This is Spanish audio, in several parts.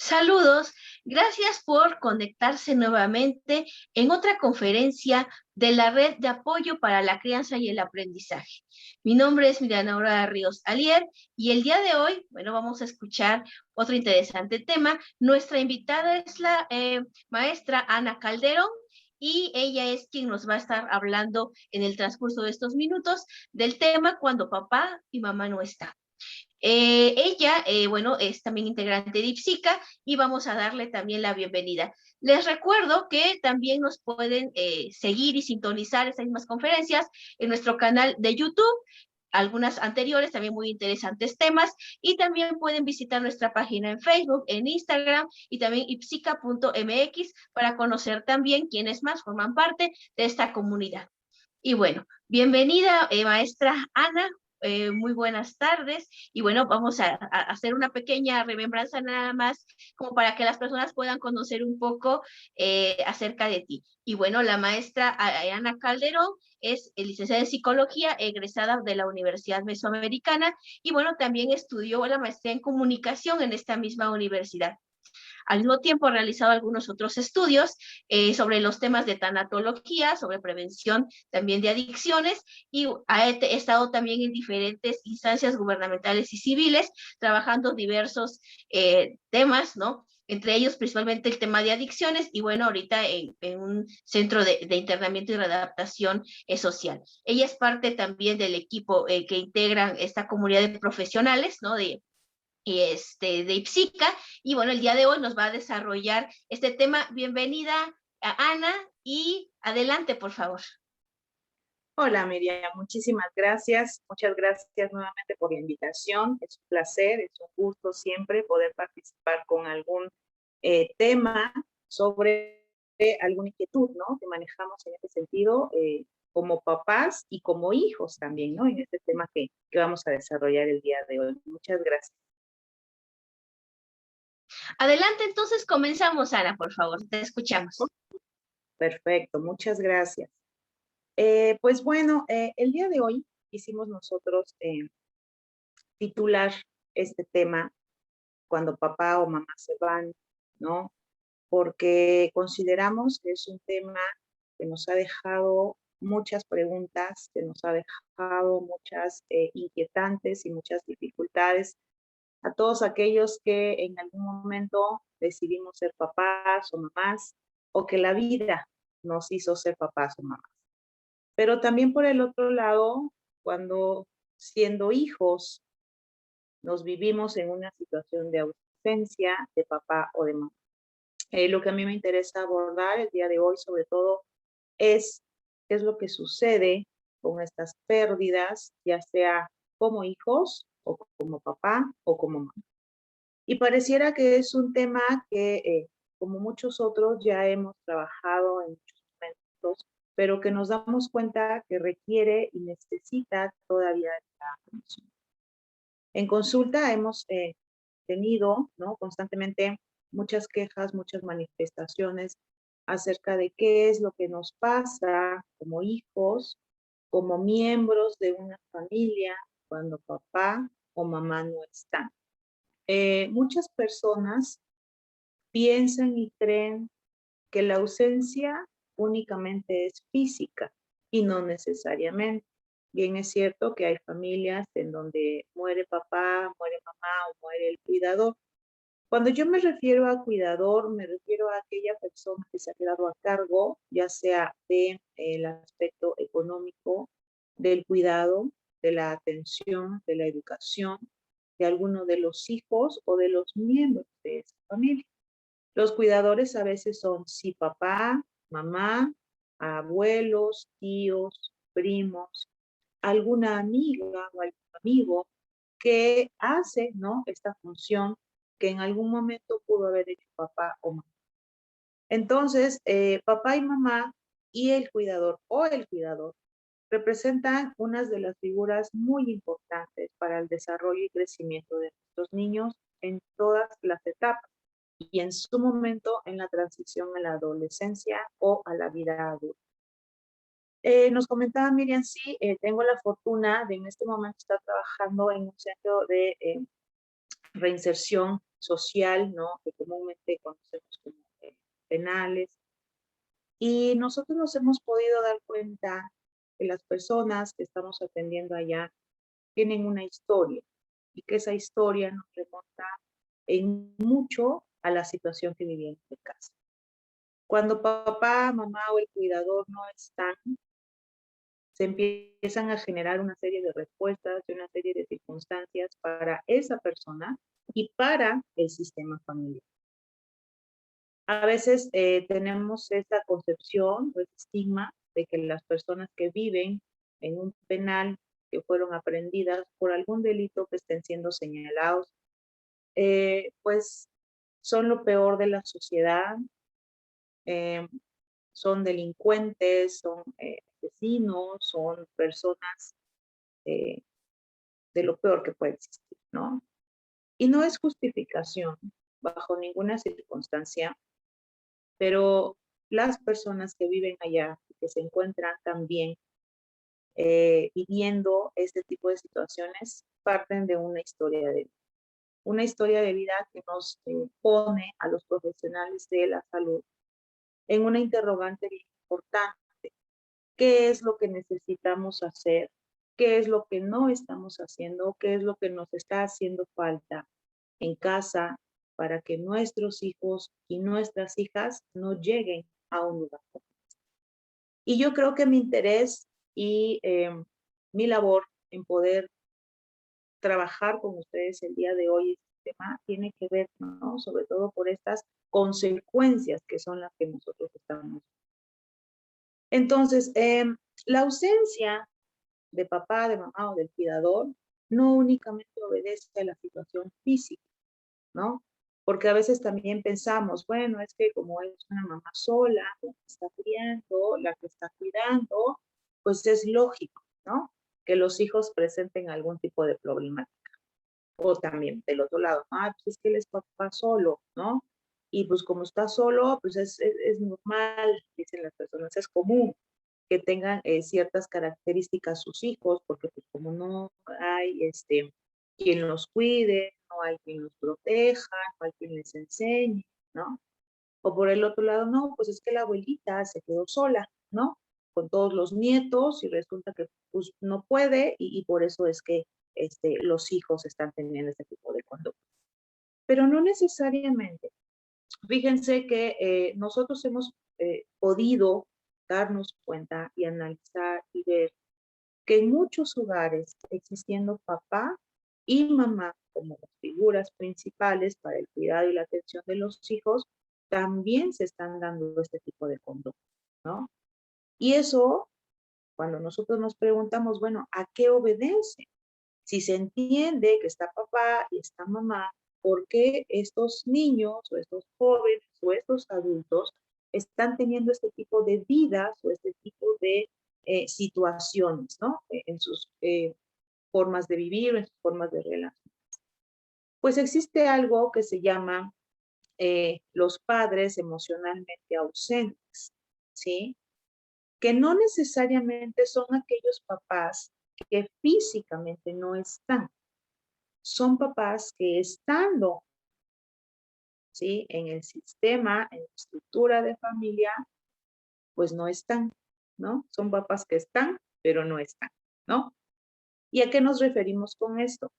Saludos, gracias por conectarse nuevamente en otra conferencia de la Red de Apoyo para la Crianza y el Aprendizaje. Mi nombre es Miriam Aurora Ríos Alier y el día de hoy, bueno, vamos a escuchar otro interesante tema. Nuestra invitada es la maestra Ana Calderón y ella es quien nos va a estar hablando en el transcurso de estos minutos del tema cuando papá y mamá no están. Ella, bueno, es también integrante de IPSICA y vamos a darle también la bienvenida. Les recuerdo que también nos pueden seguir y sintonizar estas mismas conferencias en nuestro canal de YouTube, algunas anteriores, también muy interesantes temas, y también pueden visitar nuestra página en Facebook, en Instagram y también ipsica.mx para conocer también quiénes más forman parte de esta comunidad. Y bueno, bienvenida, maestra Ana, muy buenas tardes. Y bueno, vamos a hacer una pequeña remembranza nada más, como para que las personas puedan conocer un poco acerca de ti. Y bueno, la maestra Ana Calderón es licenciada en psicología, egresada de la Universidad Mesoamericana, y bueno, también estudió la maestría en comunicación en esta misma universidad. Al mismo tiempo ha realizado algunos otros estudios sobre los temas de tanatología, sobre prevención también de adicciones, y ha estado también en diferentes instancias gubernamentales y civiles, trabajando diversos temas, ¿no? Entre ellos principalmente el tema de adicciones y bueno, ahorita en un centro de internamiento y readaptación social. Ella es parte también del equipo que integran esta comunidad de profesionales, ¿no? De IPSICA, y bueno, el día de hoy nos va a desarrollar este tema. Bienvenida a Ana y adelante, por favor. Hola Miriam, muchísimas gracias. Muchas gracias nuevamente por la invitación. Es un placer, es un gusto siempre poder participar con algún tema sobre alguna inquietud, ¿no? Que manejamos en este sentido como papás y como hijos también, ¿no? En este tema que vamos a desarrollar el día de hoy. Muchas gracias. Adelante, entonces comenzamos, Ana, por favor, te escuchamos. Perfecto, muchas gracias. Pues bueno, el día de hoy hicimos nosotros titular este tema cuando papá o mamá se van, ¿no? Porque consideramos que es un tema que nos ha dejado muchas preguntas, que nos ha dejado muchas inquietantes y muchas dificultades a todos aquellos que en algún momento decidimos ser papás o mamás, o que la vida nos hizo ser papás o mamás. Pero también por el otro lado, cuando siendo hijos nos vivimos en una situación de ausencia de papá o de mamá. Lo que a mí me interesa abordar el día de hoy, sobre todo, es qué es lo que sucede con estas pérdidas, ya sea como hijos o como papá o como mamá. Y pareciera que es un tema que, como muchos otros, ya hemos trabajado en muchos momentos, pero que nos damos cuenta que requiere y necesita todavía la atención. En consulta hemos tenido, ¿no? Constantemente muchas quejas, muchas manifestaciones acerca de qué es lo que nos pasa como hijos, como miembros de una familia, cuando papá o mamá no están. Muchas personas piensan y creen que la ausencia únicamente es física y no necesariamente. Bien es cierto que hay familias en donde muere papá, muere mamá o muere el cuidador. Cuando yo me refiero a cuidador, me refiero a aquella persona que se ha quedado a cargo, ya sea del aspecto económico, del cuidado, de la atención, de la educación, de alguno de los hijos o de los miembros de esa familia. Los cuidadores a veces son sí papá, mamá, abuelos, tíos, primos, alguna amiga o algún amigo que hace, ¿no? Esta función que en algún momento pudo haber hecho papá o mamá. Entonces, papá y mamá y el cuidador o el cuidador representan unas de las figuras muy importantes para el desarrollo y crecimiento de nuestros niños en todas las etapas y en su momento en la transición a la adolescencia o a la vida adulta. Nos comentaba Miriam, sí, tengo la fortuna de en este momento estar trabajando en un centro de reinserción social, ¿no? Que comúnmente conocemos como penales. Y nosotros nos hemos podido dar cuenta que las personas que estamos atendiendo allá tienen una historia y que esa historia nos remonta en mucho a la situación que vivían en casa. Cuando papá, mamá o el cuidador no están, se empiezan a generar una serie de respuestas y una serie de circunstancias para esa persona y para el sistema familiar. A veces tenemos esta concepción o este estigma de que las personas que viven en un penal, que fueron aprehendidas por algún delito que estén siendo señalados, pues son lo peor de la sociedad, eh, son delincuentes, son asesinos, son personas eh, de lo peor que puede existir, ¿no? Y no es justificación bajo ninguna circunstancia, pero las personas que viven allá, que se encuentran también viviendo este tipo de situaciones, parten de una historia de vida. Una historia de vida que nos pone a los profesionales de la salud en una interrogante bien importante. ¿Qué es lo que necesitamos hacer? ¿Qué es lo que no estamos haciendo? ¿Qué es lo que nos está haciendo falta en casa para que nuestros hijos y nuestras hijas no lleguen a un lugar como este? Y yo creo que mi interés y mi labor en poder trabajar con ustedes el día de hoy este tema tiene que ver, ¿no? Sobre todo por estas consecuencias que son las que nosotros estamos. Entonces, la ausencia de papá, de mamá o del cuidador no únicamente obedece a la situación física, ¿no? Porque a veces también pensamos, bueno, es que como es una mamá sola, la que está criando, la que está cuidando, pues es lógico, ¿no? Que los hijos presenten algún tipo de problema. O también del otro lado, pues es que él es papá solo, ¿no? Y pues como está solo, pues es normal, dicen las personas, es común que tengan ciertas características sus hijos, porque pues como no hay quien los cuide, no hay quien los proteja, no hay quien les enseñe, ¿no? O por el otro lado, no, pues es que la abuelita se quedó sola, ¿no? Con todos los nietos y resulta que pues no puede y por eso es que los hijos están teniendo este tipo de conducta. Pero no necesariamente. Fíjense que nosotros hemos podido darnos cuenta y analizar y ver que en muchos hogares, existiendo papá y mamá como las figuras principales para el cuidado y la atención de los hijos, también se están dando este tipo de conducta, ¿no? Y eso, cuando nosotros nos preguntamos, bueno, ¿a qué obedece? Si se entiende que está papá y está mamá, ¿por qué estos niños o estos jóvenes o estos adultos están teniendo este tipo de vidas o este tipo de situaciones, ¿no? En sus formas de vivir, en sus formas de relación. Pues existe algo que se llama los padres emocionalmente ausentes, ¿sí? Que no necesariamente son aquellos papás que físicamente no están. Son papás que estando, ¿sí? En el sistema, en la estructura de familia, pues no están, ¿no? Son papás que están, pero no están, ¿no? ¿Y a qué nos referimos con esto?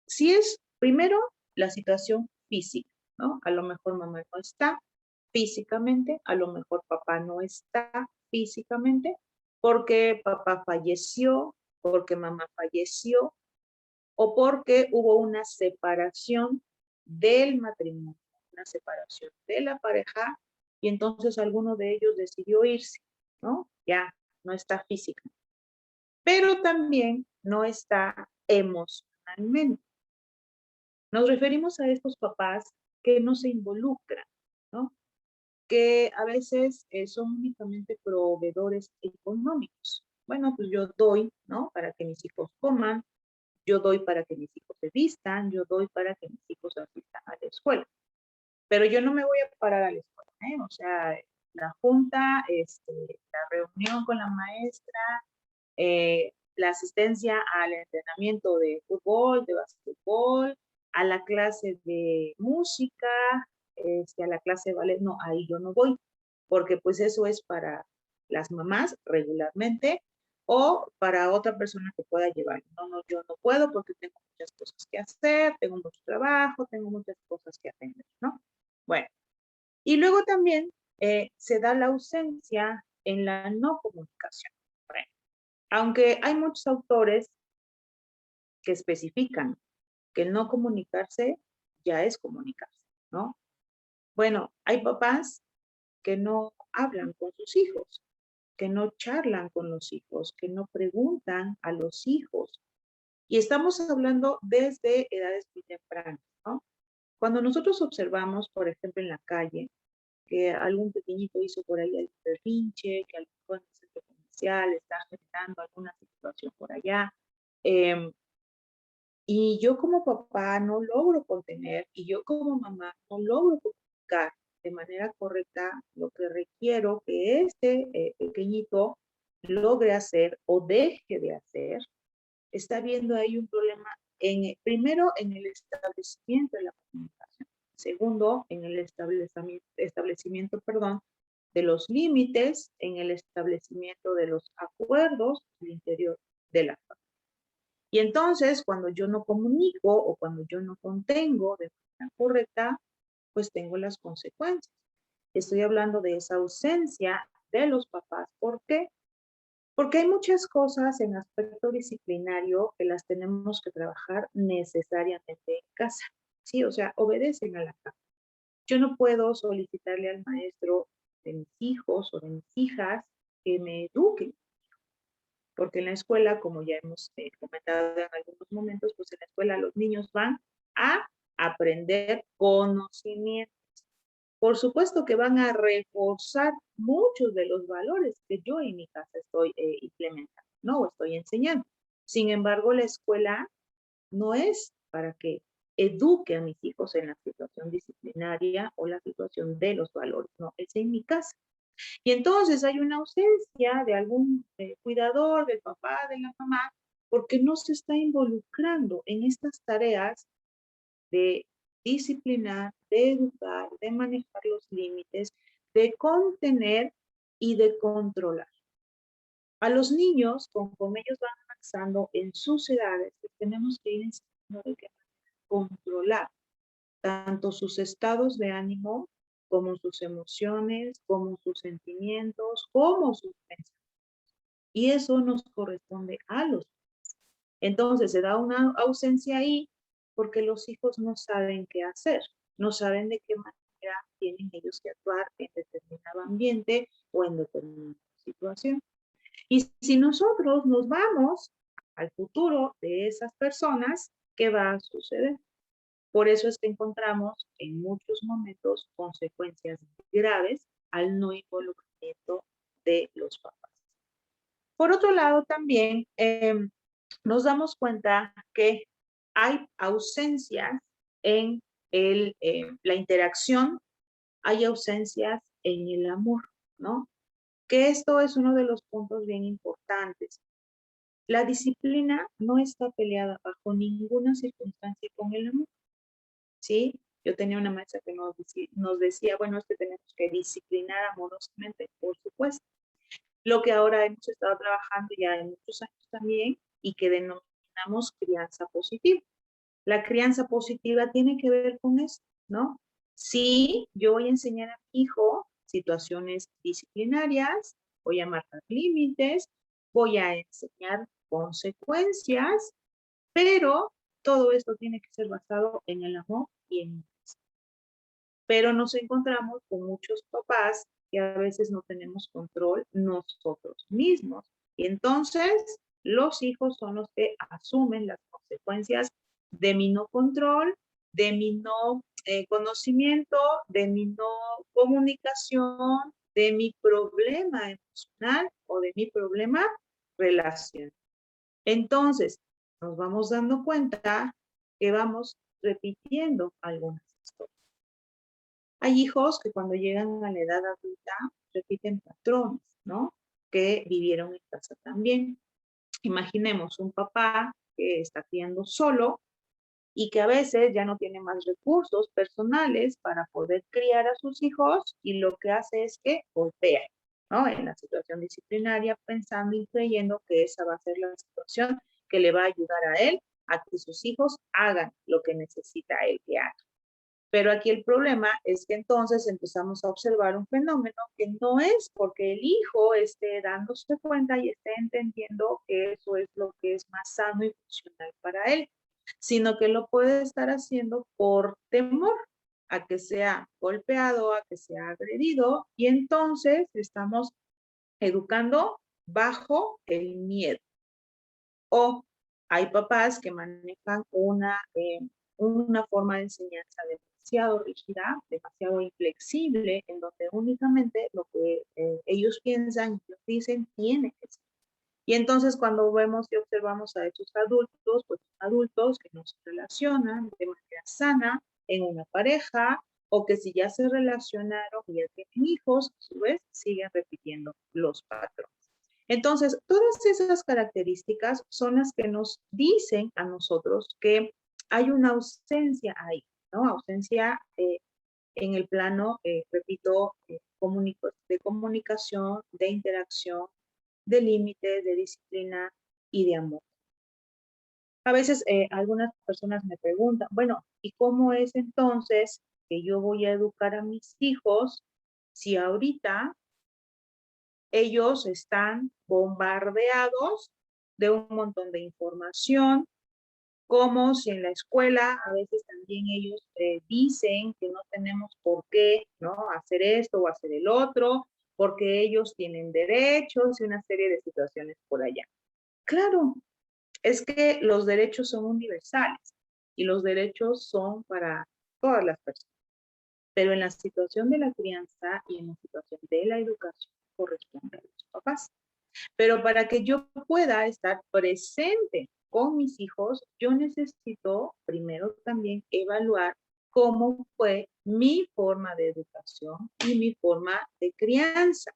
Si es, primero, la situación física, ¿no? A lo mejor mamá no está físicamente, a lo mejor papá no está físicamente, porque papá falleció, porque mamá falleció, o porque hubo una separación del matrimonio, una separación de la pareja, y entonces alguno de ellos decidió irse, ¿no? Ya no está física, pero también no está emocionalmente. Nos referimos a estos papás que no se involucran, ¿no? Que a veces son únicamente proveedores económicos. Bueno, pues yo doy, ¿no? Para que mis hijos coman, yo doy para que mis hijos se vistan, yo doy para que mis hijos asistan a la escuela. Pero yo no me voy a parar a la escuela, ¿eh? O sea, la junta, la reunión con la maestra, la asistencia al entrenamiento de fútbol, de básquetbol, a la clase de música, a la clase de ballet, no, ahí yo no voy, porque pues eso es para las mamás regularmente o para otra persona que pueda llevar. No, no, yo no puedo porque tengo muchas cosas que hacer, tengo mucho trabajo, tengo muchas cosas que atender, ¿no? Bueno, y luego también se da la ausencia en la no comunicación. Bueno, aunque hay muchos autores que especifican que no comunicarse ya es comunicarse, ¿no? Bueno, hay papás que no hablan con sus hijos, que no charlan con los hijos, que no preguntan a los hijos. Y estamos hablando desde edades muy tempranas, ¿no? Cuando nosotros observamos, por ejemplo, en la calle, que algún pequeñito hizo por ahí el berrinche, que algún en el centro comercial está generando alguna situación por allá, eh, y yo como papá no logro contener y yo como mamá no logro comunicar de manera correcta lo que requiero que este pequeñito logre hacer o deje de hacer, está viendo ahí un problema primero en el establecimiento de la comunicación, segundo en el establecimiento, perdón, de los límites, en el establecimiento de los acuerdos al interior de la familia. Y entonces, cuando yo no comunico o cuando yo no contengo de manera correcta, pues tengo las consecuencias. Estoy hablando de esa ausencia de los papás. ¿Por qué? Porque hay muchas cosas en aspecto disciplinario que las tenemos que trabajar necesariamente en casa. Sí, o sea, obedecen a la casa. Yo no puedo solicitarle al maestro de mis hijos o de mis hijas que me eduque, porque en la escuela, como ya hemos comentado en algunos momentos, pues en la escuela los niños van a aprender conocimiento. Por supuesto que van a reforzar muchos de los valores que yo en mi casa estoy implementando, ¿no? O estoy enseñando. Sin embargo, la escuela no es para que eduque a mis hijos en la situación disciplinaria o la situación de los valores, no, es en mi casa. Y entonces hay una ausencia de algún cuidador, del papá, de la mamá, porque no se está involucrando en estas tareas de disciplinar, de educar, de manejar los límites, de contener y de controlar. A los niños, conforme ellos van avanzando en sus edades, les tenemos que ir enseñando de qué manera controlar tanto sus estados de ánimo, como sus emociones, como sus sentimientos, como sus pensamientos. Y eso nos corresponde a los. Entonces se da una ausencia ahí porque los hijos no saben qué hacer, no saben de qué manera tienen ellos que actuar en determinado ambiente o en determinada situación. Y si nosotros nos vamos al futuro de esas personas, ¿qué va a suceder? Por eso es que encontramos en muchos momentos consecuencias graves al no involucramiento de los papás. Por otro lado, también nos damos cuenta que hay ausencias en la interacción, hay ausencias en el amor, ¿no? Que esto es uno de los puntos bien importantes. La disciplina no está peleada bajo ninguna circunstancia con el amor, ¿sí? Yo tenía una maestra que nos decía, bueno, es que tenemos que disciplinar amorosamente, por supuesto. Lo que ahora hemos estado trabajando ya en muchos años también y que denominamos crianza positiva. La crianza positiva tiene que ver con eso, ¿no? Sí, yo voy a enseñar a mi hijo situaciones disciplinarias, voy a marcar límites, voy a enseñar consecuencias, pero todo esto tiene que ser basado en el amor y en. Pero nos encontramos con muchos papás que a veces no tenemos control nosotros mismos. Y entonces los hijos son los que asumen las consecuencias de mi no control, de mi no conocimiento, de mi no comunicación, de mi problema emocional o de mi problema relacional. Entonces, nos vamos dando cuenta que vamos repitiendo algunas historias. Hay hijos que cuando llegan a la edad adulta repiten patrones, ¿no? Que vivieron en casa también. Imaginemos un papá que está criando solo y que a veces ya no tiene más recursos personales para poder criar a sus hijos y lo que hace es que golpea, ¿no? En la situación disciplinaria, pensando y creyendo que esa va a ser la situación que le va a ayudar a él a que sus hijos hagan lo que necesita él que haga. Pero aquí el problema es que entonces empezamos a observar un fenómeno que no es porque el hijo esté dándose cuenta y esté entendiendo que eso es lo que es más sano y funcional para él, sino que lo puede estar haciendo por temor a que sea golpeado, a que sea agredido, y entonces estamos educando bajo el miedo. O hay papás que manejan una forma de enseñanza demasiado rígida, demasiado inflexible, en donde únicamente lo que ellos piensan y dicen tiene que ser. Y entonces cuando vemos y observamos a estos adultos, pues adultos que no se relacionan de manera sana en una pareja, o que si ya se relacionaron y ya tienen hijos, a su vez siguen repitiendo los patrones. Entonces, todas esas características son las que nos dicen a nosotros que hay una ausencia ahí, ¿no? Ausencia en el plano, repito, de comunicación, de interacción, de límites, de disciplina y de amor. A veces algunas personas me preguntan, bueno, ¿y cómo es entonces que yo voy a educar a mis hijos si ahorita ellos están bombardeados de un montón de información, como si en la escuela a veces también ellos dicen que no tenemos por qué, ¿no?, hacer esto o hacer el otro, porque ellos tienen derechos y una serie de situaciones por allá? Claro, es que los derechos son universales y los derechos son para todas las personas, pero en la situación de la crianza y en la situación de la educación corresponde a los papás. Pero para que yo pueda estar presente con mis hijos, yo necesito primero también evaluar cómo fue mi forma de educación y mi forma de crianza,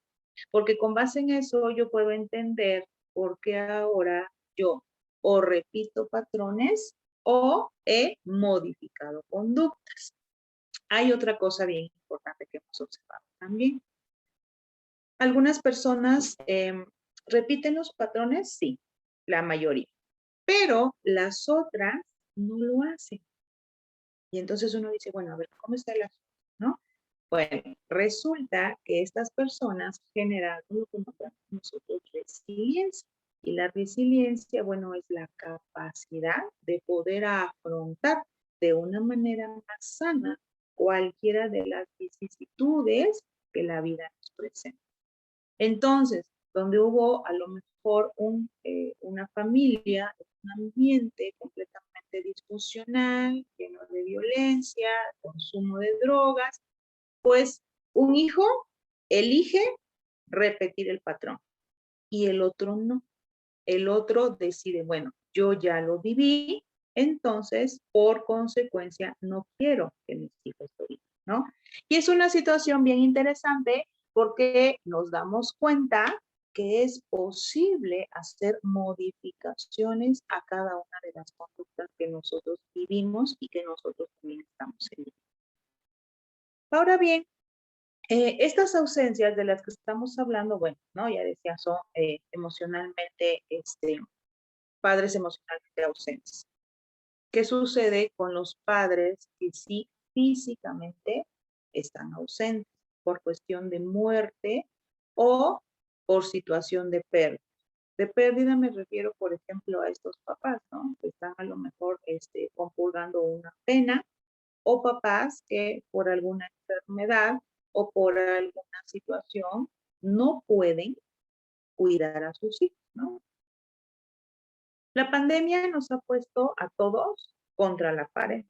porque con base en eso yo puedo entender por qué ahora yo o repito patrones o he modificado conductas. Hay otra cosa bien importante que hemos observado también. Algunas personas repiten los patrones, sí, la mayoría, pero las otras no lo hacen. Y entonces uno dice, bueno, a ver, ¿cómo está el asunto?, ¿no? Bueno, resulta que estas personas generan lo que nosotros resiliencia. Y la resiliencia, bueno, es la capacidad de poder afrontar de una manera más sana cualquiera de las vicisitudes que la vida nos presenta. Entonces, donde hubo a lo mejor una familia, un ambiente completamente disfuncional, lleno de violencia, consumo de drogas, pues un hijo elige repetir el patrón y el otro no. El otro decide, bueno, yo ya lo viví, entonces, por consecuencia, no quiero que mis hijos lo vivan, ¿no? Y es una situación bien interesante porque nos damos cuenta que es posible hacer modificaciones a cada una de las conductas que nosotros vivimos y que nosotros también estamos viviendo. Ahora bien, estas ausencias de las que estamos hablando, bueno, ¿no?, ya decía, son emocionalmente, padres emocionalmente ausentes. ¿Qué sucede con los padres que sí físicamente están ausentes por cuestión de muerte o por situación de pérdida? De pérdida me refiero, por ejemplo, a estos papás, ¿no?, que están a lo mejor compurgando una pena, o papás que por alguna enfermedad o por alguna situación no pueden cuidar a sus hijos, ¿no? La pandemia nos ha puesto a todos contra la pared,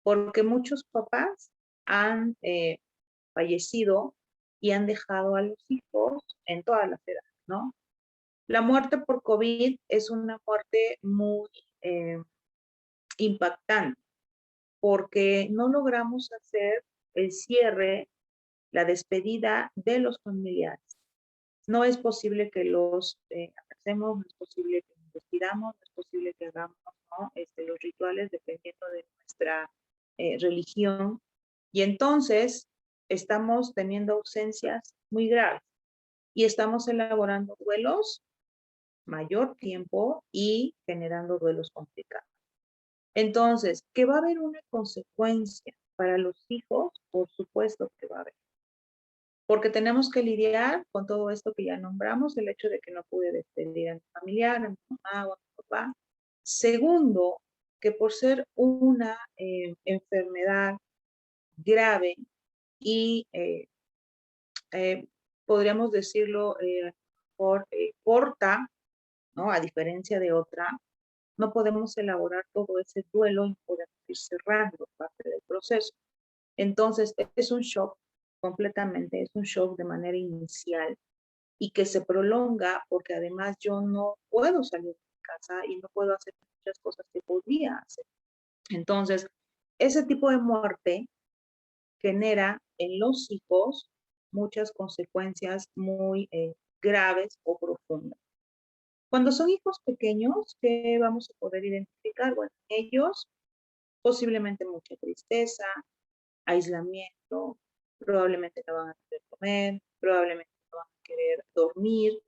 porque muchos papás han fallecido y han dejado a los hijos en todas las edades, ¿no? La muerte por COVID es una muerte muy impactante, porque no logramos hacer el cierre, la despedida de los familiares. No es posible que los abracemos, no es posible que despidamos, no es posible que hagamos, ¿no? Los rituales dependiendo de nuestra religión. Y entonces estamos teniendo ausencias muy graves y estamos elaborando duelos mayor tiempo y generando duelos complicados. Entonces, ¿que va a haber una consecuencia para los hijos? Por supuesto que va a haber. Porque tenemos que lidiar con todo esto que ya nombramos, el hecho de que no pude despedir a mi familiar, a mi mamá o a mi papá. Segundo, que por ser una enfermedad grave y podríamos decirlo por corta, ¿no? A diferencia de otra, no podemos elaborar todo ese duelo y podemos ir cerrando parte del proceso. Entonces, es un shock completamente, es un shock de manera inicial y que se prolonga porque además yo no puedo salir de mi casa y no puedo hacer muchas cosas que podría hacer. Entonces, ese tipo de muerte genera en los hijos muchas consecuencias muy graves o profundas. Cuando son hijos pequeños, ¿qué vamos a poder identificar? Bueno, ellos posiblemente mucha tristeza, aislamiento, probablemente no van a querer comer, probablemente no van a querer dormir,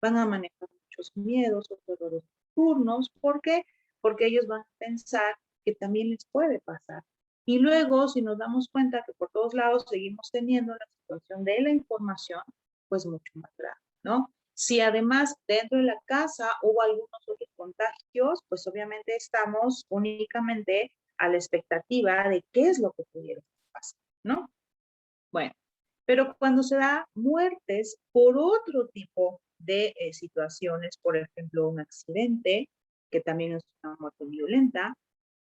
van a manejar muchos miedos o dolores nocturnos. ¿Por qué? Porque ellos van a pensar que también les puede pasar. Y luego, si nos damos cuenta que por todos lados seguimos teniendo la situación de la información, pues mucho más grave, ¿no? Si además dentro de la casa hubo algunos otros contagios, pues obviamente estamos únicamente a la expectativa de qué es lo que pudiera pasar, ¿no? Bueno, pero cuando se da muertes por otro tipo de situaciones, por ejemplo, un accidente, que también es una muerte violenta,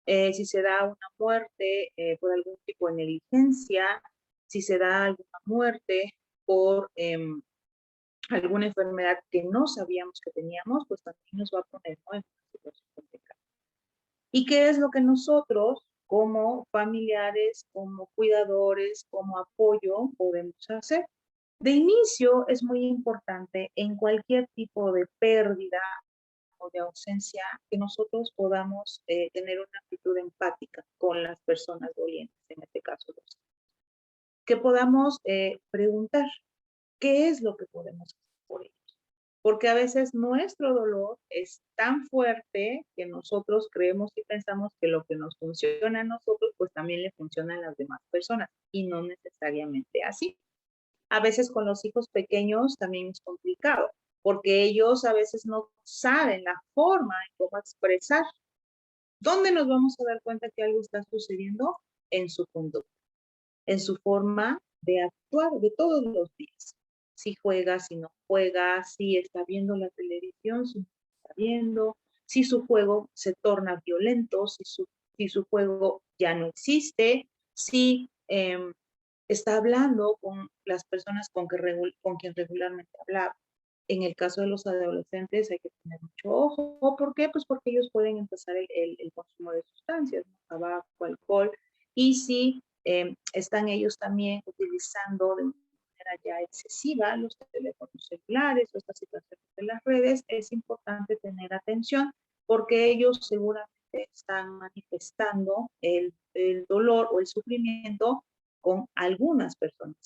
si se da una muerte por algún tipo de negligencia, si se da alguna muerte por alguna enfermedad que no sabíamos que teníamos, pues también nos va a poner, ¿no?, en una situación complicada. ¿Y qué es lo que nosotros, como familiares, como cuidadores, como apoyo, podemos hacer? De inicio es muy importante en cualquier tipo de pérdida o de ausencia que nosotros podamos tener una actitud empática con las personas dolientes, en este caso los hijos. Que podamos preguntar qué es lo que podemos hacer por ellos. Porque a veces nuestro dolor es tan fuerte que nosotros creemos y pensamos que lo que nos funciona a nosotros, pues también le funciona a las demás personas, y no necesariamente así. A veces con los hijos pequeños también es complicado, porque ellos a veces no saben la forma en cómo expresar. ¿Dónde nos vamos a dar cuenta que algo está sucediendo? En su conducta, en su forma de actuar de todos los días. Si juega, si no juega, si está viendo la televisión, si no está viendo, si su juego se torna violento, si su juego ya no existe, si está hablando con las personas con quien regularmente hablaba. En el caso de los adolescentes hay que tener mucho ojo. ¿Por qué? Pues porque ellos pueden empezar el consumo de sustancias, ¿no?, tabaco, alcohol, y si están ellos también utilizando de manera ya excesiva los teléfonos celulares o estas situaciones de las redes, es importante tener atención porque ellos seguramente están manifestando el dolor o el sufrimiento con algunas personas,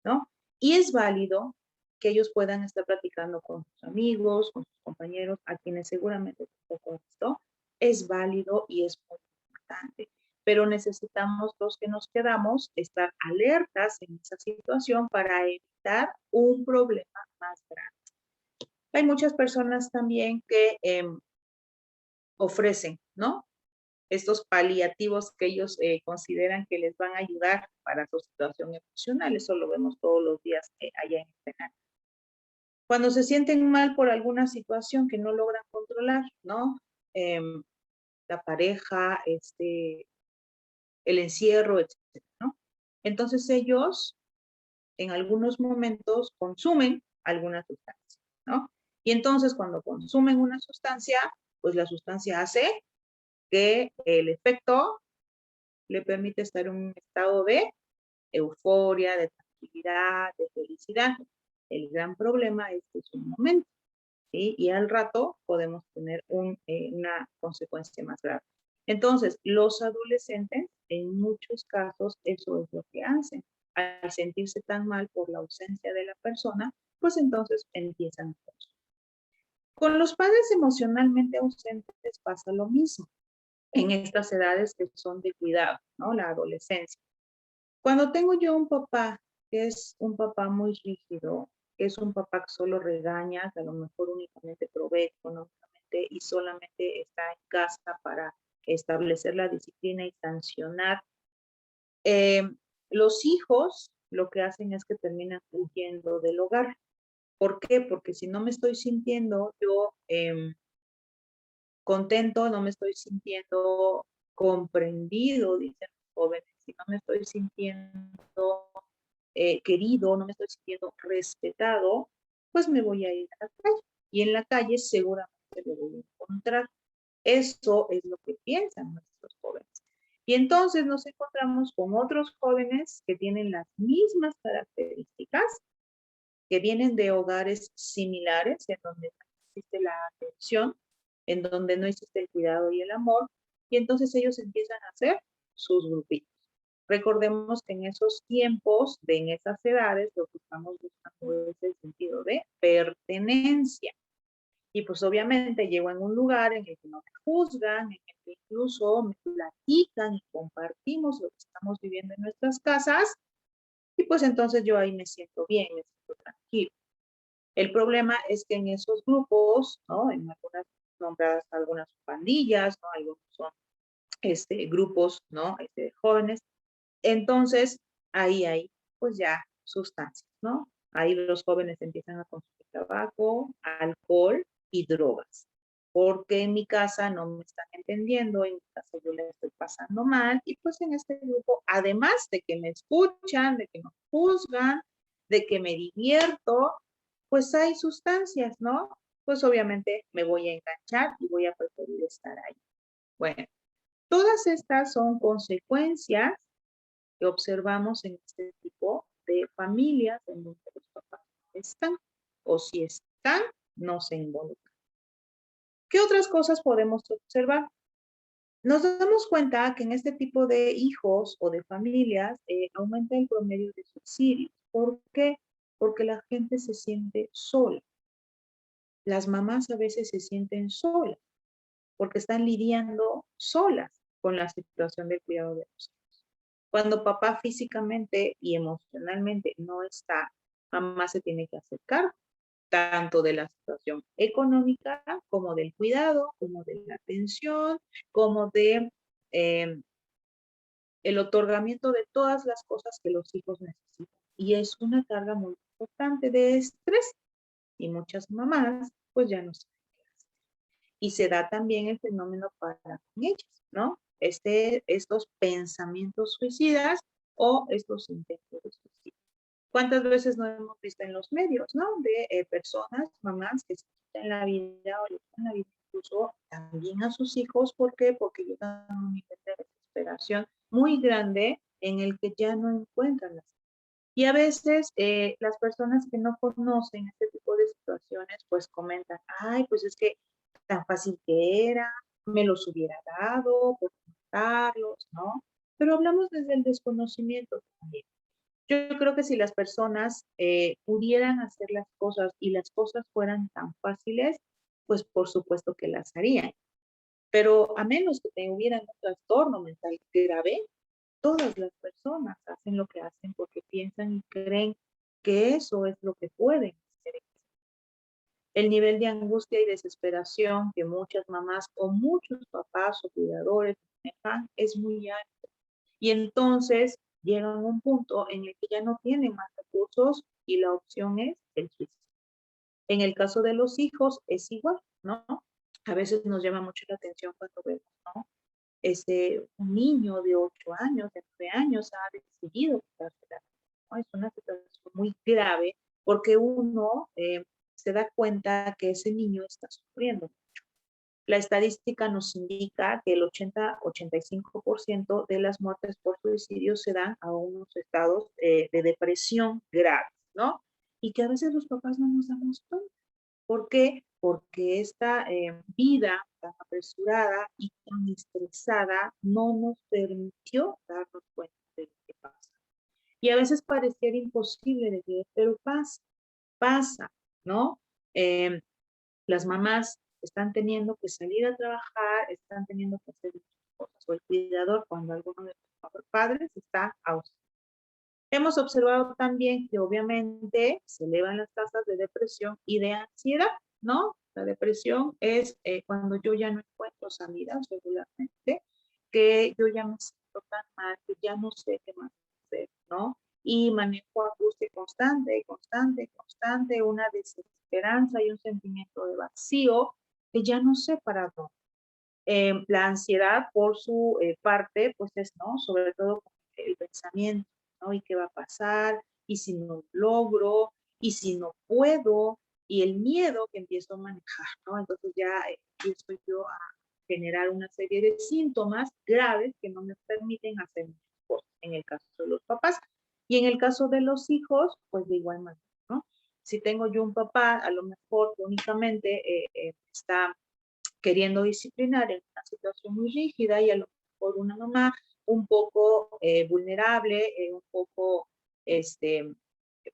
¿no? Y es válido que ellos puedan estar platicando con sus amigos, con sus compañeros, a quienes seguramente tampoco esto es válido y es muy importante. Pero necesitamos los que nos quedamos estar alertas en esa situación para evitar un problema más grande. Hay muchas personas también que ofrecen, ¿no?, estos paliativos que ellos consideran que les van a ayudar para su situación emocional. Eso lo vemos todos los días allá en el penal. Cuando se sienten mal por alguna situación que no logran controlar, ¿no? La pareja, el encierro, etcétera, ¿no? Entonces ellos en algunos momentos consumen alguna sustancia, ¿no? Y entonces cuando consumen una sustancia, pues la sustancia hace que el efecto le permite estar en un estado de euforia, de tranquilidad, de felicidad. El gran problema es que es un momento ¿sí? Y al rato podemos tener una consecuencia más grave. Entonces, los adolescentes, en muchos casos, eso es lo que hacen. Al sentirse tan mal por la ausencia de la persona, pues entonces empiezan a consumir. Con los padres emocionalmente ausentes pasa lo mismo en estas edades que son de cuidado, ¿no? La adolescencia. Cuando tengo yo un papá que es un papá muy rígido, que es un papá que solo regaña, que a lo mejor únicamente provee económicamente y solamente está en casa para establecer la disciplina y sancionar, eh, los hijos lo que hacen es que terminan huyendo del hogar. ¿Por qué? Porque si no me estoy sintiendo yo contento, no me estoy sintiendo comprendido, dicen los jóvenes, si no me estoy sintiendo querido, no me estoy sintiendo respetado, pues me voy a ir a la calle. Y en la calle seguramente lo voy a encontrar. Eso es lo que piensan nuestros jóvenes. Y entonces nos encontramos con otros jóvenes que tienen las mismas características, que vienen de hogares similares, en donde no existe la atención, en donde no existe el cuidado y el amor, y entonces ellos empiezan a hacer sus grupitos. Recordemos que en esos tiempos, en esas edades, lo que estamos buscando es el sentido de pertenencia. Y pues obviamente llego en un lugar en el que no me juzgan, en el que incluso me platican y compartimos lo que estamos viviendo en nuestras casas, y pues entonces yo ahí me siento bien, me siento tranquilo. El problema es que en esos grupos, ¿no? En algunas nombradas algunas pandillas, ¿no? Algunos son grupos, ¿no? Jóvenes. Entonces, ahí hay, pues ya, sustancias, ¿no? Ahí los jóvenes empiezan a consumir tabaco, alcohol y drogas. Porque en mi casa no me están entendiendo, en mi casa yo les estoy pasando mal, y pues en este grupo, además de que me escuchan, de que me juzgan, de que me divierto, pues hay sustancias, ¿no? Pues obviamente me voy a enganchar y voy a preferir estar ahí. Bueno, todas estas son consecuencias que observamos en este tipo de familias en donde los papás no están, o si están, no se involucran. ¿Qué otras cosas podemos observar? Nos damos cuenta que en este tipo de hijos o de familias aumenta el promedio de suicidios. ¿Por qué? Porque la gente se siente sola. Las mamás a veces se sienten solas porque están lidiando solas con la situación del cuidado de los hijos. Cuando papá físicamente y emocionalmente no está, mamá se tiene que hacer cargo tanto de la situación económica como del cuidado, como de la atención, como de el otorgamiento de todas las cosas que los hijos necesitan. Y es una carga muy importante de estrés. Y muchas mamás pues ya no saben qué hacer. Y se da también el fenómeno para con ellas, ¿no? Estos pensamientos suicidas o estos intentos de suicidio. ¿Cuántas veces no hemos visto en los medios, ¿no? De personas, mamás que se quitan la vida o le quitan la vida incluso también a sus hijos. ¿Por qué? Porque llegan a un nivel de desesperación muy grande en el que ya no encuentran la salida. Y a veces las personas que no conocen este tipo de situaciones, pues comentan, ay, pues es que tan fácil que era, me los hubiera dado por contarlos, ¿no? Pero hablamos desde el desconocimiento también. Yo creo que si las personas pudieran hacer las cosas y las cosas fueran tan fáciles, pues por supuesto que las harían. Pero a menos que tuvieran un trastorno mental grave, todas las personas hacen lo que hacen porque piensan y creen que eso es lo que pueden hacer. El nivel de angustia y desesperación que muchas mamás o muchos papás o cuidadores manejan es muy alto. Y entonces llegan a un punto en el que ya no tienen más recursos y la opción es el suicidio. En el caso de los hijos es igual, ¿no? A veces nos llama mucho la atención cuando vemos, ¿no? Un niño de 8 años, de 9 años ha decidido quitarse la vida, ¿no? Es una situación muy grave porque uno se da cuenta que ese niño está sufriendo. La estadística nos indica que el 80-85% de las muertes por suicidio se dan a unos estados de depresión graves, ¿no? Y que a veces los papás no nos damos cuenta. ¿Por qué? Porque esta vida tan apresurada y tan estresada no nos permitió darnos cuenta de lo que pasa. Y a veces pareciera imposible de creer, pero pasa, ¿no? Eh, las mamás están teniendo que salir a trabajar, están teniendo que hacer muchas cosas, o el cuidador cuando alguno de los padres está ausente. Hemos observado también que obviamente se elevan las tasas de depresión y de ansiedad, ¿no? La depresión es cuando yo ya no encuentro salidas regularmente, que yo ya me siento tan mal, que ya no sé qué más hacer, ¿no? Y manejo angustia constante, constante, constante, una desesperanza y un sentimiento de vacío que ya no sé para dónde. La ansiedad, por su parte, pues es, ¿no? Sobre todo el pensamiento, ¿no? ¿Y qué va a pasar? ¿Y si no logro? ¿Y si no puedo? Y el miedo que empiezo a manejar, ¿no? Entonces ya empiezo yo a generar una serie de síntomas graves que no me permiten hacer muchas cosas, en el caso de los papás. Y en el caso de los hijos, pues de igual manera, ¿no? Si tengo yo un papá, a lo mejor únicamente está queriendo disciplinar en una situación muy rígida y a lo mejor una mamá un poco vulnerable, un poco este,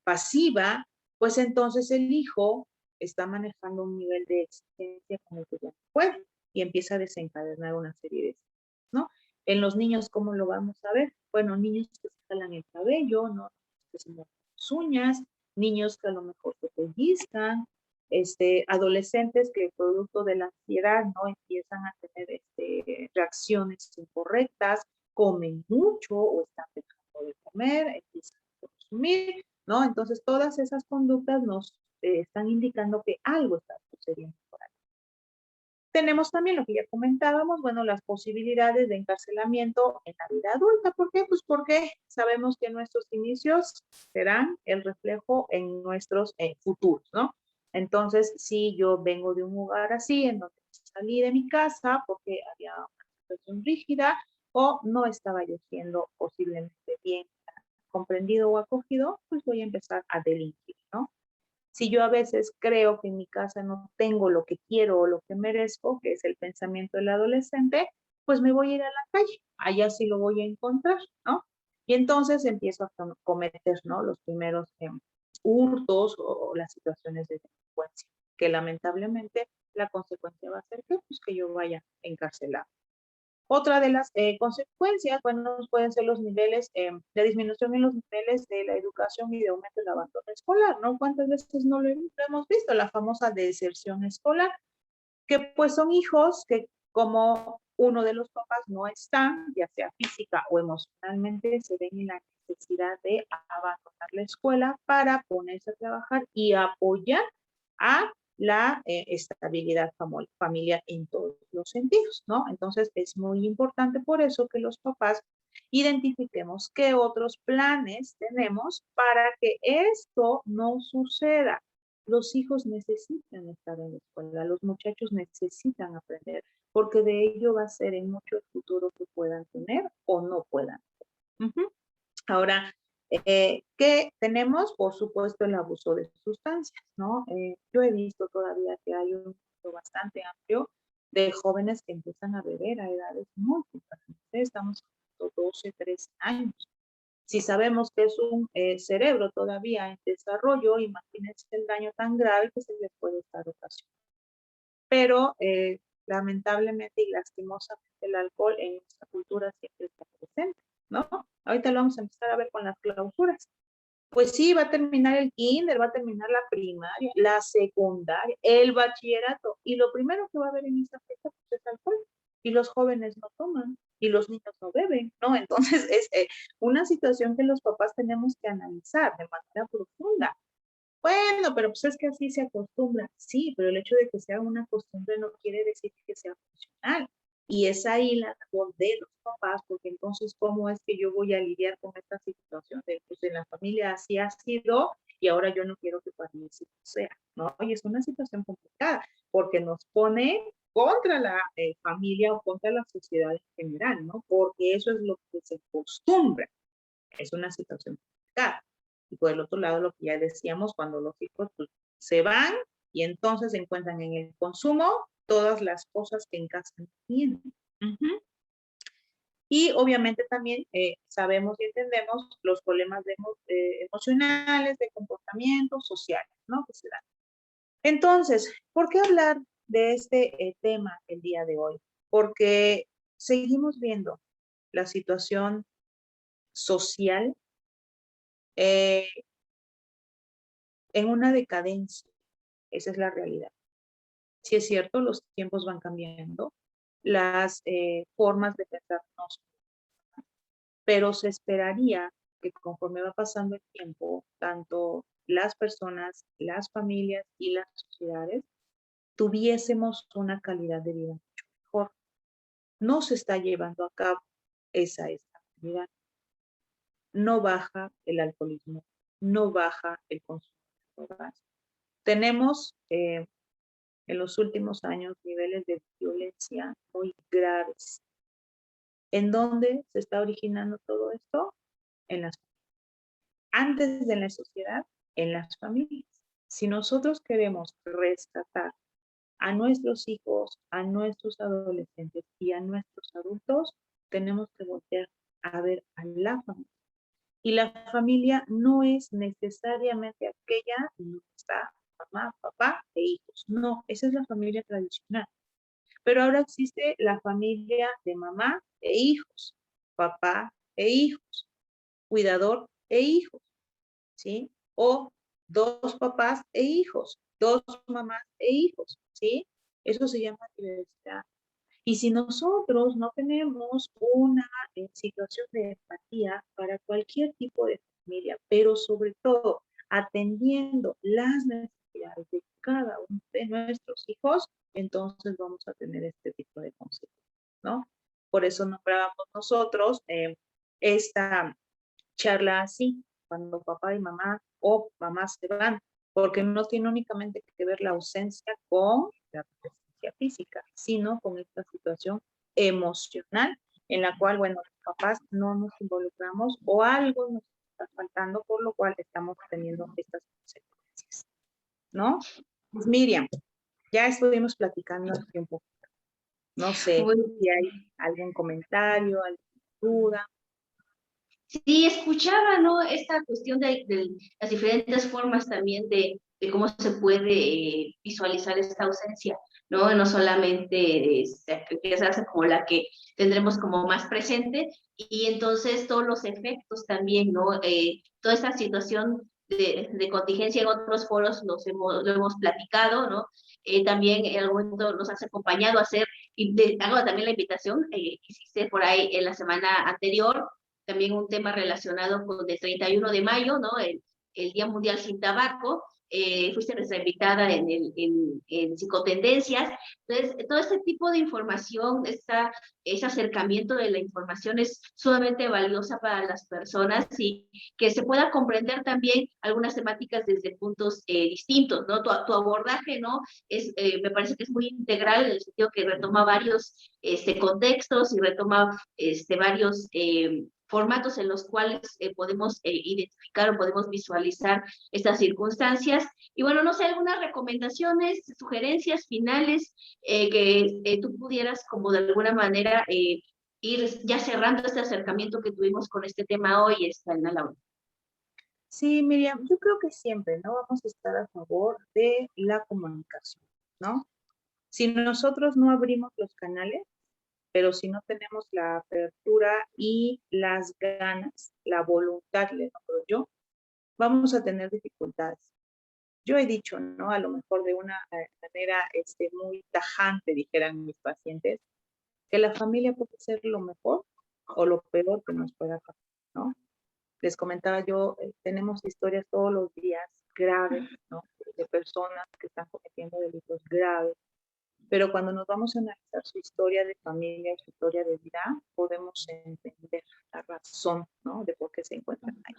pasiva, pues entonces el hijo está manejando un nivel de exigencia con el que ya no puede y empieza a desencadenar una serie de cosas, ¿no? En los niños, ¿cómo lo vamos a ver? Bueno, niños que se jalan el cabello, ¿no? Que se mueven las uñas, niños que a lo mejor se pellizcan, adolescentes que producto de la ansiedad no empiezan a tener reacciones incorrectas, comen mucho o están dejando de comer, empiezan a consumir, ¿no? Entonces todas esas conductas nos están indicando que algo está sucediendo por ahí. Tenemos también lo que ya comentábamos, bueno, las posibilidades de encarcelamiento en la vida adulta. ¿Por qué? Pues porque sabemos que nuestros inicios serán el reflejo en nuestros futuros, ¿no? Entonces, si yo vengo de un lugar así, en donde salí de mi casa porque había una situación rígida o no estaba yo siendo posiblemente bien comprendido o acogido, pues voy a empezar a delinquir, ¿no? Si yo a veces creo que en mi casa no tengo lo que quiero o lo que merezco, que es el pensamiento del adolescente, pues me voy a ir a la calle, allá sí lo voy a encontrar, ¿no? Y entonces empiezo a cometer, ¿no? Los primeros hurtos o las situaciones de delincuencia, que lamentablemente la consecuencia va a ser que, pues, que yo vaya encarcelado. Otra de las consecuencias, bueno, pueden ser los niveles de disminución en los niveles de la educación y de aumento del abandono escolar, ¿no? ¿Cuántas veces no lo hemos visto? La famosa deserción escolar, que pues son hijos que como uno de los papás no está, ya sea física o emocionalmente, se ven en la necesidad de abandonar la escuela para ponerse a trabajar y apoyar a la estabilidad familiar en todos los sentidos, ¿no? Entonces es muy importante por eso que los papás identifiquemos qué otros planes tenemos para que esto no suceda. Los hijos necesitan estar en la escuela, los muchachos necesitan aprender, porque de ello va a ser en mucho el futuro que puedan tener o no puedan. Uh-huh. Ahora, ¿qué tenemos? Por supuesto, el abuso de sustancias, ¿no? Yo he visto todavía que hay un número bastante amplio de jóvenes que empiezan a beber a edades muy tempranas. Estamos hablando 12, 13 años. Si sabemos que es un cerebro todavía en desarrollo, imagínense el daño tan grave que se les puede estar ocasionando. Pero lamentablemente y lastimosamente el alcohol en nuestra cultura siempre está presente, ¿no? Ahorita lo vamos a empezar a ver con las clausuras. Pues sí, va a terminar el kinder, va a terminar la primaria, la secundaria, el bachillerato, y lo primero que va a haber en esa fecha pues, es alcohol. Y los jóvenes no toman, y los niños no beben, ¿no? Entonces es una situación que los papás tenemos que analizar de manera profunda. Bueno, pero pues es que así se acostumbra. Sí, pero el hecho de que sea una costumbre no quiere decir que sea funcional. Y es ahí la labor de los papás, porque entonces, ¿cómo es que yo voy a lidiar con esta situación de, pues en la familia así ha sido y ahora yo no quiero que para mí así sea, ¿no? Y es una situación complicada, porque nos pone contra la familia o contra la sociedad en general, ¿no? Porque eso es lo que se acostumbra. Es una situación complicada. Y por el otro lado, lo que ya decíamos, cuando los hijos pues, se van Y entonces encuentran en el consumo todas las cosas que en casa no tienen. Y obviamente también sabemos y entendemos los problemas emocionales, de comportamiento social, ¿no? Que se dan. Entonces, ¿por qué hablar de este tema el día de hoy? Porque seguimos viendo la situación social eh, en una decadencia. Esa es la realidad. Sí es cierto, los tiempos van cambiando, las formas de pensar no son, pero se esperaría que conforme va pasando el tiempo, tanto las personas, las familias y las sociedades tuviésemos una calidad de vida mucho mejor. No se está llevando a cabo esa estabilidad. No baja el alcoholismo, no baja el consumo de drogas. Tenemos en los últimos años niveles de violencia muy graves. ¿En dónde se está originando todo esto? En las antes de la sociedad, en las familias. Si nosotros queremos rescatar a nuestros hijos, a nuestros adolescentes y a nuestros adultos, tenemos que voltear a ver a la familia. Y la familia no es necesariamente aquella donde está mamá, papá e hijos. No, esa es la familia tradicional. Pero ahora existe la familia de mamá e hijos, papá e hijos, cuidador e hijos, ¿sí? O dos papás e hijos, dos mamás e hijos, ¿sí? Eso se llama diversidad. Y si nosotros no tenemos una situación de empatía para cualquier tipo de familia, pero sobre todo atendiendo las necesidades de cada uno de nuestros hijos, entonces vamos a tener este tipo de consecuencias, ¿no? Por eso nombrábamos nosotros esta charla así, cuando papá y mamá o mamá se van, porque no tiene únicamente que ver la ausencia con la presencia física, sino con esta situación emocional en la cual, bueno, los papás no nos involucramos o algo nos está faltando, por lo cual estamos teniendo estas consecuencias, ¿no? Pues Miriam, ya estuvimos platicando aquí un poco. No sé Bueno, si hay algún comentario, alguna duda. sí, escuchaba, ¿no? Esta cuestión de las diferentes formas también de cómo se puede visualizar esta ausencia, ¿no? No solamente que se hace como la que tendremos como más presente, y entonces todos los efectos también, ¿no? Toda esta situación de contingencia en otros foros lo hemos platicado, ¿no? También en algún momento nos has acompañado a hacer, y hago también la invitación, que hiciste por ahí en la semana anterior, también un tema relacionado con el 31 de mayo, ¿no? El Día Mundial sin Tabaco. Fuiste nuestra invitada en Psicotendencias. Entonces, todo este tipo de información, ese acercamiento de la información es sumamente valiosa para las personas y que se pueda comprender también algunas temáticas desde puntos distintos, ¿no? Tu abordaje, ¿no? Me parece que es muy integral en el sentido que retoma varios contextos y retoma varios formatos en los cuales podemos identificar o podemos visualizar estas circunstancias. Y bueno, no sé, algunas recomendaciones, sugerencias finales que tú pudieras como de alguna manera ir ya cerrando este acercamiento que tuvimos con este tema hoy, Ana Laura. Sí, Miriam, yo creo que siempre, ¿no? Vamos a estar a favor de la comunicación, ¿no? Si nosotros no abrimos los canales, pero si no tenemos la apertura y las ganas, la voluntad, le nombro yo, vamos a tener dificultades. Yo he dicho, ¿no? A lo mejor de una manera muy tajante, dijeran mis pacientes, que la familia puede ser lo mejor o lo peor que nos pueda pasar, ¿no? Les comentaba yo, tenemos historias todos los días graves, ¿no? De personas que están cometiendo delitos graves, pero cuando nos vamos a analizar su historia de familia, su historia de vida, podemos entender la razón, ¿no? De por qué se encuentran ahí.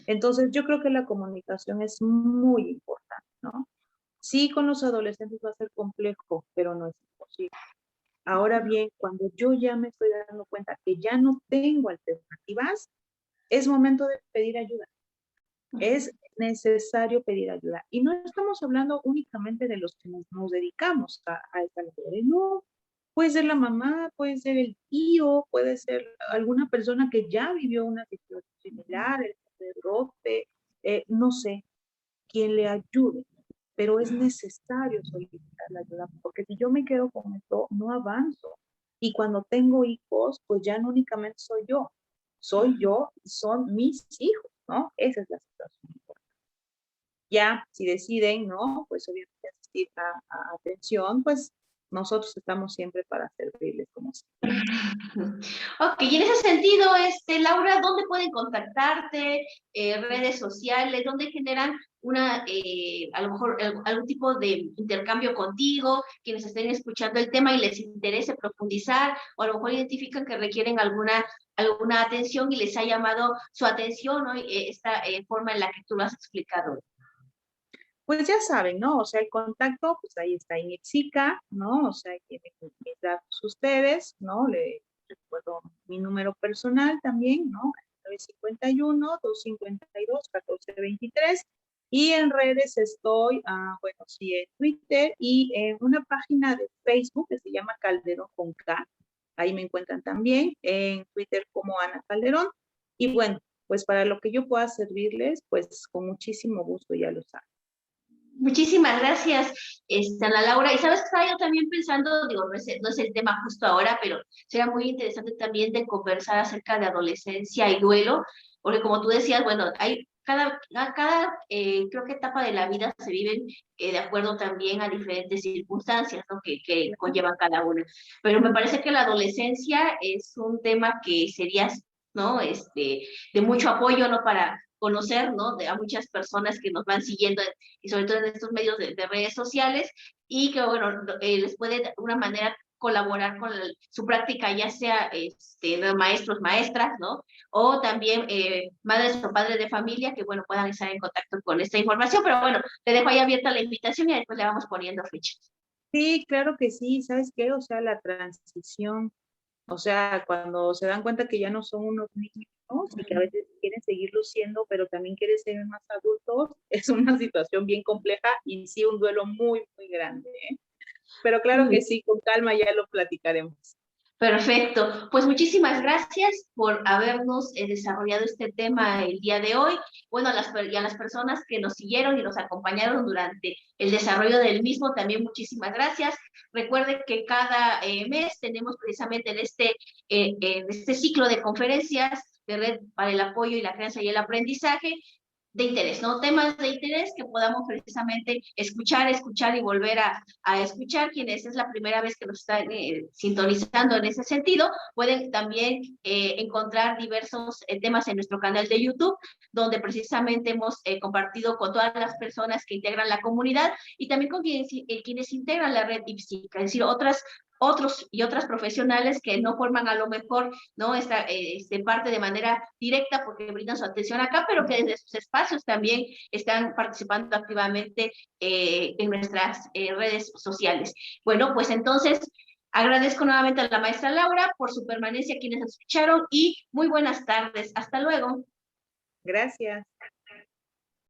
Entonces, yo creo que la comunicación es muy importante, ¿no? Sí, con los adolescentes va a ser complejo, pero no es imposible. Ahora bien, cuando yo ya me estoy dando cuenta que ya no tengo alternativas, es momento de pedir ayuda. Es necesario pedir ayuda. Y no estamos hablando únicamente de los que nos dedicamos a esta labor, no. Puede ser la mamá, puede ser el tío, puede ser alguna persona que ya vivió una situación similar, el sacerdote, no sé, quien le ayude, pero es necesario solicitar la ayuda, porque si yo me quedo con esto, no avanzo. Y cuando tengo hijos, pues ya no únicamente soy yo y son mis hijos, ¿no? Esa es la situación. Ya, si deciden, ¿no? Pues obviamente asistir a atención, pues nosotros estamos siempre para servirles como siempre. Ok, y en ese sentido, Laura, ¿dónde pueden contactarte? Redes sociales, ¿dónde generan a lo mejor algún tipo de intercambio contigo, quienes estén escuchando el tema y les interese profundizar, o a lo mejor identifican que requieren alguna atención y les ha llamado su atención, ¿no? Esta forma en la que tú lo has explicado? Pues ya saben, ¿no? O sea, el contacto, pues ahí está en Ixica, ¿no? O sea, tienen mis datos ustedes, ¿no? Le recuerdo mi número personal también, ¿no? 951-252-1423. Y en redes estoy, bueno, sí, en Twitter y en una página de Facebook que se llama Calderón con K. Ahí me encuentran también en Twitter como Ana Calderón. Y bueno, pues para lo que yo pueda servirles, pues con muchísimo gusto, ya lo saben. Muchísimas gracias, Ana Laura. Y sabes que estaba yo también pensando, digo, no es el tema justo ahora, pero sería muy interesante también de conversar acerca de adolescencia y duelo, porque como tú decías, bueno, hay creo que etapa de la vida se viven de acuerdo también a diferentes circunstancias, ¿no? que conllevan cada una. Pero me parece que la adolescencia es un tema que sería, ¿no? De mucho apoyo, ¿no? Para conocer, ¿no? A muchas personas que nos van siguiendo y sobre todo en estos medios de redes sociales, y que, bueno, les puede de alguna manera colaborar con su práctica, ya sea maestros, maestras, ¿no? O también madres o padres de familia que, bueno, puedan estar en contacto con esta información, pero bueno, te dejo ahí abierta la invitación y después le vamos poniendo fechas. Sí, claro que sí, ¿sabes qué? O sea, la transición, o sea, cuando se dan cuenta que ya no son unos niños y que a veces quieren seguirlo siendo, pero también quieren ser más adultos, es una situación bien compleja y sí un duelo muy, muy grande, ¿eh? Pero claro que sí, con calma ya lo platicaremos. Perfecto. Pues muchísimas gracias por habernos desarrollado este tema el día de hoy. Bueno, y a las personas que nos siguieron y nos acompañaron durante el desarrollo del mismo, también muchísimas gracias. Recuerden que cada mes tenemos precisamente en este ciclo de conferencias de Red para el Apoyo y la Crianza y el Aprendizaje, de interés, ¿no? Temas de interés que podamos precisamente escuchar y volver a escuchar. Quienes es la primera vez que nos están sintonizando en ese sentido, pueden también encontrar diversos temas en nuestro canal de YouTube, donde precisamente hemos compartido con todas las personas que integran la comunidad y también con quienes integran la red IPSICA, es decir, otros y otras profesionales que no forman a lo mejor, ¿no? Esta parte de manera directa porque brindan su atención acá, pero que desde sus espacios también están participando activamente en nuestras redes sociales. Bueno, pues entonces agradezco nuevamente a la maestra Laura por su permanencia, quienes nos escucharon, y muy buenas tardes. Hasta luego. Gracias.